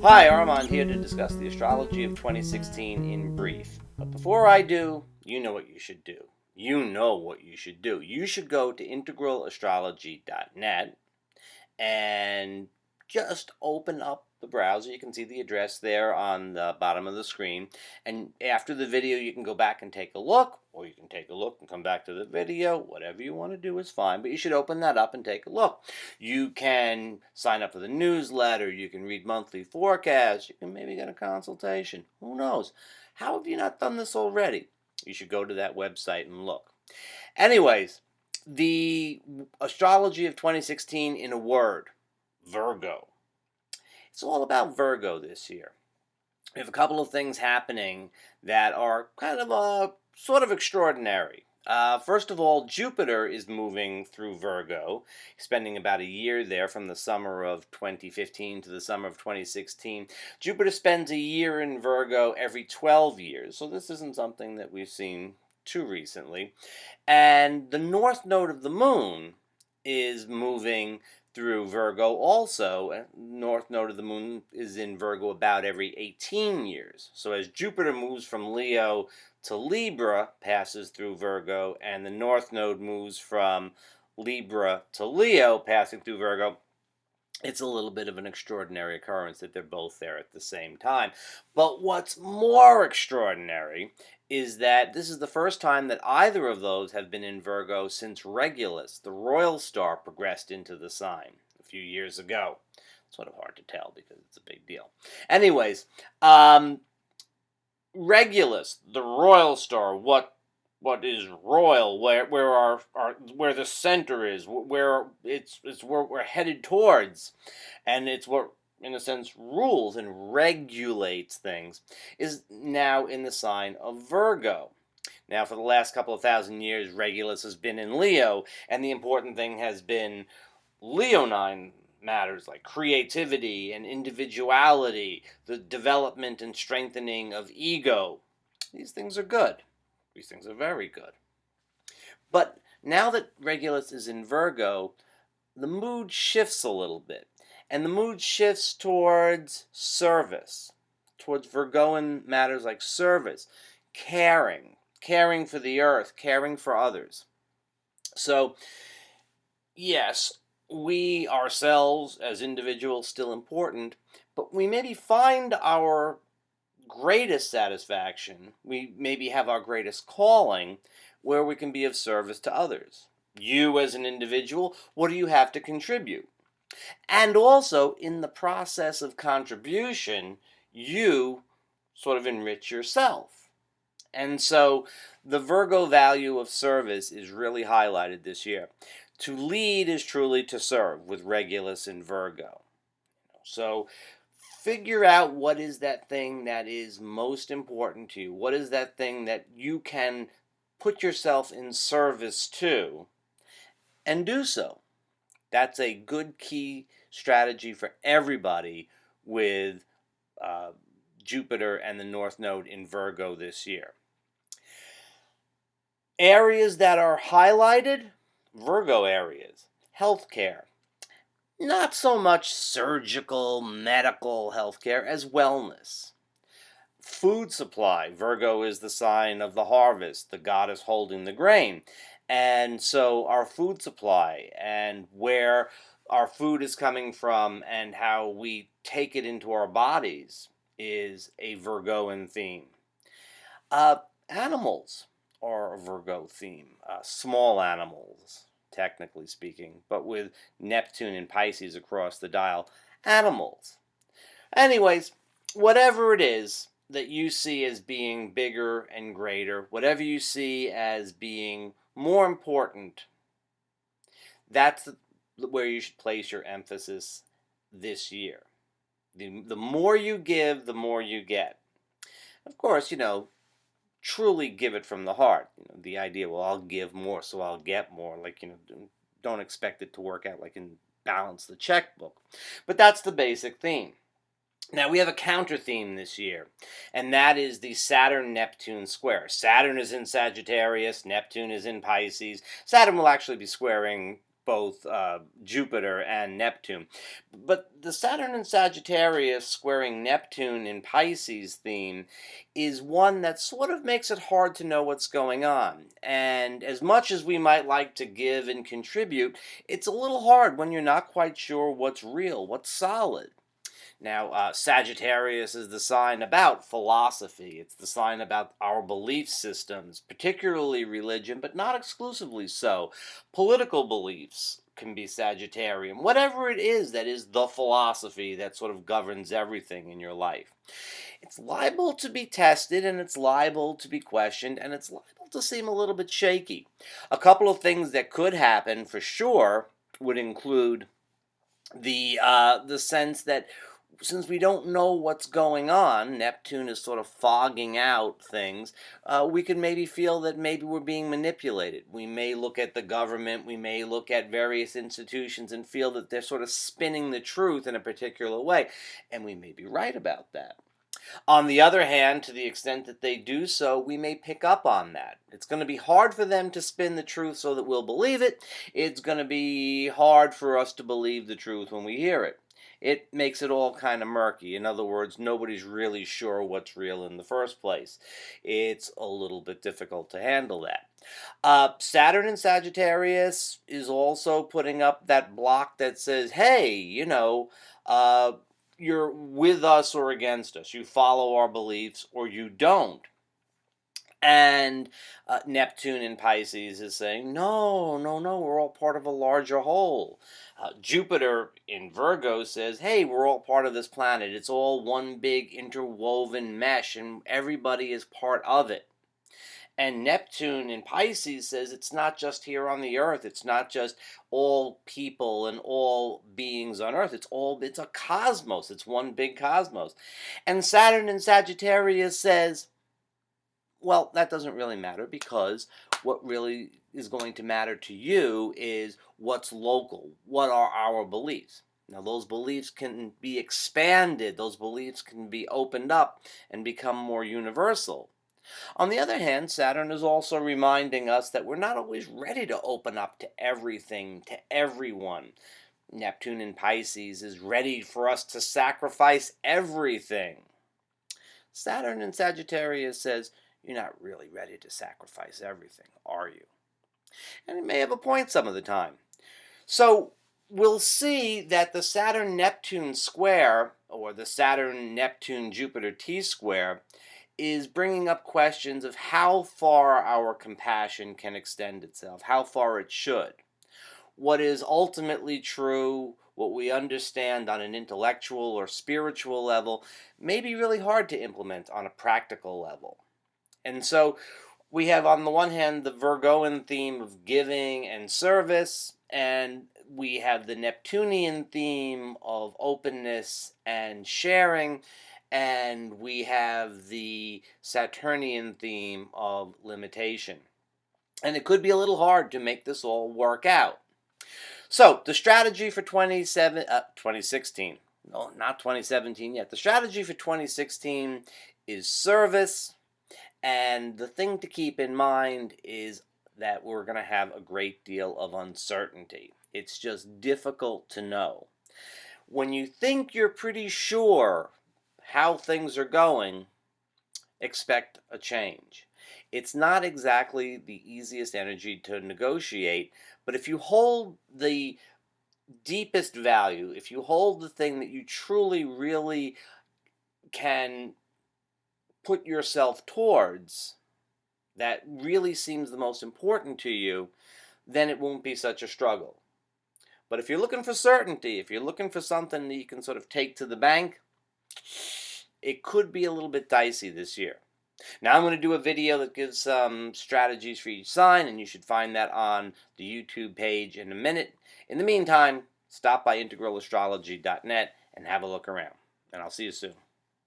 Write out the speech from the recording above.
Hi, Armand here to discuss the astrology of 2016 in brief. But before I do, you know what you should do. You know what you should do. You should go to integralastrology.net and just open up the browser. You can see the address there on the bottom of the screen. And after the video, you can go back and take a look, or you can take a look and come back to the video. Whatever you want to do is fine, but you should open that up and take a look. You can sign up for the newsletter. You can read monthly forecasts. You can maybe get a consultation. Who knows? How have you not done this already? You should go to that website and look. Anyways, the astrology of 2016 in a word: Virgo. It's all about Virgo this year. We have a couple of things happening that are kind of sort of extraordinary. First of all, Jupiter is moving through Virgo, spending about a year there from the summer of 2015 to the summer of 2016. Jupiter spends a year in Virgo every 12 years, so this isn't something that we've seen too recently. And the north node of the moon is moving through Virgo also. North node of the moon is in Virgo about every 18 years. So as Jupiter moves from Leo to Libra, passes through Virgo, and the north node moves from Libra to Leo, passing through Virgo, it's a little bit of an extraordinary occurrence that they're both there at the same time. But what's more extraordinary is that this is the first time that either of those have been in Virgo since Regulus, the royal star, progressed into the sign a few years ago. It's sort of hard to tell because it's a big deal. Anyways, Regulus, the royal star, what is royal, where the center is, where it's where we're headed towards, and it's what in a sense rules and regulates things, is now in the sign of Virgo. Now, for the last couple of thousand years, Regulus has been in Leo, and the important thing has been Leonine matters like creativity and individuality, the development and strengthening of ego. These things are good. These things are very good. But now that Regulus is in Virgo, the mood shifts a little bit. And the mood shifts towards service, towards Virgoan matters like service, caring for the earth, caring for others. So, yes, we ourselves as individuals still important, but we maybe find our greatest satisfaction, we maybe have our greatest calling where we can be of service to others. You as an individual, what do you have to contribute? And also, in the process of contribution, you sort of enrich yourself. And so the Virgo value of service is really highlighted this year. To lead is truly to serve, with Regulus in Virgo. So figure out what is that thing that is most important to you. What is that thing that you can put yourself in service to, and do so. That's a good key strategy for everybody with Jupiter and the North Node in Virgo this year. Areas that are highlighted: Virgo areas. Healthcare. Not so much surgical, medical healthcare as wellness. Food supply. Virgo is the sign of the harvest, the goddess holding the grain. And so our food supply and where our food is coming from and how we take it into our bodies is a Virgoan theme. Animals are a Virgo theme. Small animals, technically speaking, but with Neptune and Pisces across the dial. Animals. Anyways, whatever it is that you see as being bigger and greater, whatever you see as being more important, that's where you should place your emphasis this year. The more you give, the more you get. Of course, truly give it from the heart. The idea, well, I'll give more, so I'll get more. Don't expect it to work out like in balance the checkbook. But that's the basic theme. Now, we have a counter theme this year, and that is the Saturn-Neptune square. Saturn is in Sagittarius, Neptune is in Pisces. Saturn will actually be squaring both Jupiter and Neptune. But the Saturn in Sagittarius squaring Neptune in Pisces theme is one that sort of makes it hard to know what's going on. And as much as we might like to give and contribute, it's a little hard when you're not quite sure what's real, what's solid. Now, Sagittarius is the sign about philosophy. It's the sign about our belief systems, particularly religion, but not exclusively so. Political beliefs can be Sagittarian. Whatever it is that is the philosophy that sort of governs everything in your life. It's liable to be tested, and it's liable to be questioned, and it's liable to seem a little bit shaky. A couple of things that could happen for sure would include the sense that since we don't know what's going on, Neptune is sort of fogging out things, we can maybe feel that maybe we're being manipulated. We may look at the government, we may look at various institutions and feel that they're sort of spinning the truth in a particular way, and we may be right about that. On the other hand, to the extent that they do so, we may pick up on that. It's going to be hard for them to spin the truth so that we'll believe it. It's going to be hard for us to believe the truth when we hear it. It makes it all kind of murky. In other words, nobody's really sure what's real in the first place. It's a little bit difficult to handle that. Saturn in Sagittarius is also putting up that block that says, hey, you're with us or against us. You follow our beliefs or you don't. And Neptune in Pisces is saying, no, no, no, we're all part of a larger whole. Jupiter in Virgo says, hey, we're all part of this planet. It's all one big interwoven mesh, and everybody is part of it. And Neptune in Pisces says it's not just here on the earth. It's not just all people and all beings on earth. It's a cosmos. It's one big cosmos. And Saturn in Sagittarius says, well, that doesn't really matter, because what really is going to matter to you is what's local. What are our beliefs? Now, those beliefs can be expanded. Those beliefs can be opened up and become more universal. On the other hand, Saturn is also reminding us that we're not always ready to open up to everything, to everyone. Neptune in Pisces is ready for us to sacrifice everything. Saturn in Sagittarius says, you're not really ready to sacrifice everything, are you? And it may have a point some of the time. So we'll see that the Saturn-Neptune square, or the Saturn-Neptune-Jupiter T-square, is bringing up questions of how far our compassion can extend itself, how far it should. What is ultimately true, what we understand on an intellectual or spiritual level, may be really hard to implement on a practical level. And so we have, on the one hand, the Virgoan theme of giving and service, and we have the Neptunian theme of openness and sharing, and we have the Saturnian theme of limitation. And it could be a little hard to make this all work out. So, the strategy for 2016, no, not 2017 yet. The strategy for 2016 is service, and the thing to keep in mind is that we're going to have a great deal of uncertainty. It's just difficult to know. When you think you're pretty sure how things are going, expect a change. It's not exactly the easiest energy to negotiate, but if you hold the deepest value, if you hold the thing that you truly, really can put yourself towards, that really seems the most important to you, then it won't be such a struggle. But if you're looking for certainty, if you're looking for something that you can sort of take to the bank, it could be a little bit dicey this year. Now I'm going to do a video that gives some strategies for each sign, and you should find that on the YouTube page in a minute. In the meantime, stop by integralastrology.net and have a look around. And I'll see you soon.